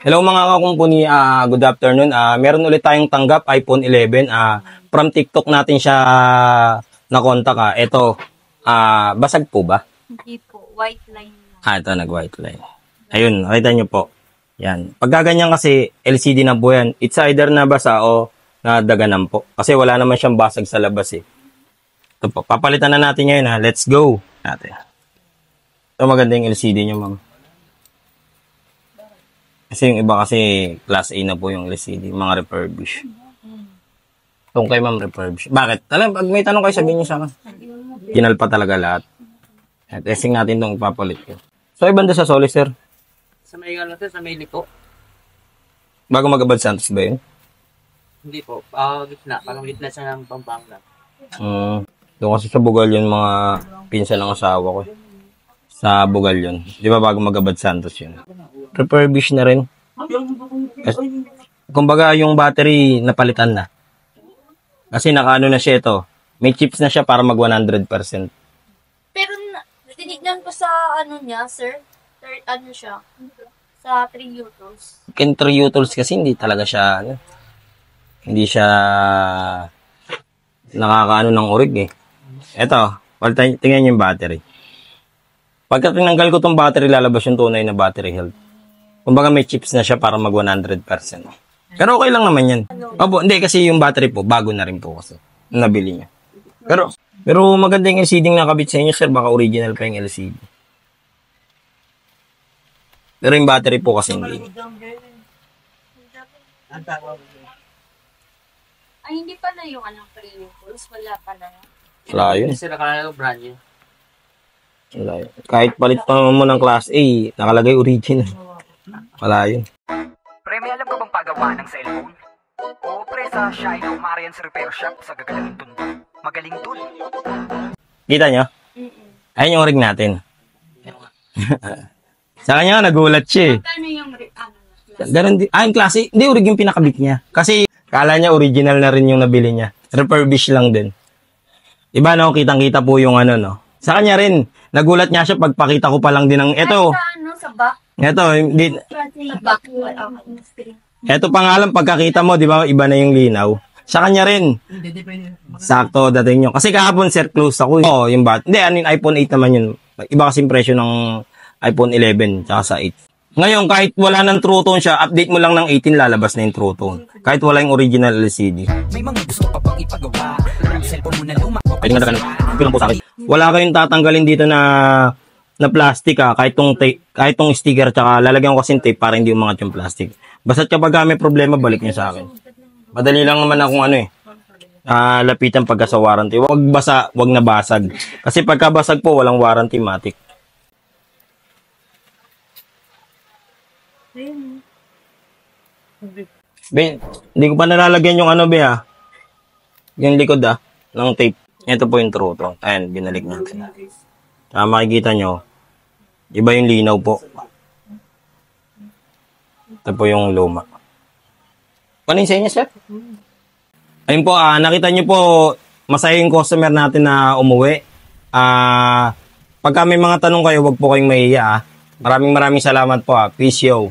Hello mga kakumpuni, good afternoon. Meron ulit tayong tanggap iPhone 11. From TikTok natin siya na-contact. Ito, basag po ba? Hindi po, white line. Ito, nag-white line. Ayun, nakita nyo po. Yan. Pagkaganyan kasi LCD na po yan. It's either nabasa o nadaganan po. Kasi wala naman siyang basag sa labas eh. Ito po, papalitan na natin ngayon ha. Let's go. Natin. Ito maganda yung LCD nyo ma'am. Kasi yung iba kasi class A na po yung LCD, mga refurbish. Itong kay ma'am refurbish. Bakit? Pag may tanong kayo sabihin nyo sa akin. Ginal pa talaga lahat. Testing natin itong ipapalit ko. So, ibanda sa Solis, sir? Sa may ano sir, sa may liko. Bago mag-Abad Santos ba yun? Hindi po, gitna. Parang gitna siya ng Pampanga. Doon kasi sa Bugal yun, mga pinsan ng asawa ko. Sa Bugal yun. Di ba bago mag-Abad Santos yun? Refurbish na rin. Kumbaga yung battery napalitan na. Kasi nakaano na siya ito. May chips na siya para mag 100%. Pero tinignan ko sa ano niya, sir. Third, ano siya? Sa 3 utils. Ken 3 utils kasi hindi talaga siya hindi siya nakakaano ng orig eh. Ito, tingnan yung battery. Pagka tinanggal ko tong battery, lalabas yung tunay na battery health. Kumbaga may chips na siya para mag 100%. Pero okay lang naman yan. Opo, hindi kasi yung battery po, bago na rin po kasi. Nabili niya. Pero maganda yung LCD na nakabit sa inyo, sir. Baka original pa yung LCD. Pero yung battery po kasi hindi. Ay, hindi pala yung anong 3 utils. Wala pala. Wala yun. Sila ka na brand new. Wala yun. Kahit palit pa mo ng class A, nakalagay original. Wala yun. Pre, may alam ka bang pagawa ng cellphone? O pre, sa Shine of Marian's Repair Shop sa gagaling dun. Magaling dun. Kita nyo? Ayun yung rig natin. Sa kanya, nagulat siya eh. Ano yung Ganun din. Yung klase, hindi orig yung pinakabit niya. Kasi, kala niya original na rin yung nabili niya. Refurbish lang din. Iba no, kitang-kita po yung ano no. Sa kanya rin, nagulat niya siya pagpakita ko pa lang din ng, eto. Sa back? Eto, hindi. Sa back. Eto pa nga lang, pagkakita mo, di ba, iba na yung linaw. Sa kanya rin. Sakto, dating nyo. Kasi kahapon, sir, close ako. Oo, yung bat. Hindi, ano yung iPhone 8 naman yun. Iba kasing presyo ng iPhone 11, tsaka sa 8. Ngayon, kahit wala ng True Tone siya, update mo lang ng 18, lalabas na yung True Tone. Kahit wala yung original LCD. May mga gusto pa pang ipagawa. Ang cellphone mo na luma. Pwede nga lang po sa akin. Wala kayong tatanggalin dito na plastic kahit tong sticker, tsaka lalagyan ko kasing tape para hindi umangat yung plastic. Basta kapag may problema, balik niyo sa akin. Madali lang naman akong lapitan pagka sa warranty. Wag basa, wag nabasag. Kasi pagka basag po, walang warranty matic. Ben, hindi ko pa nalalagyan yung yung likod ng tape. Ito po yung True Tone. Ayan, binalik natin. Makikita nyo, iba yung linaw po. Ito po yung luma. Panin sa inyo, sir? Ayun po, nakita nyo po, masaya yung customer natin na umuwi. Pagka may mga tanong kayo, wag po kayong mahiya. Maraming salamat po. Peace yo.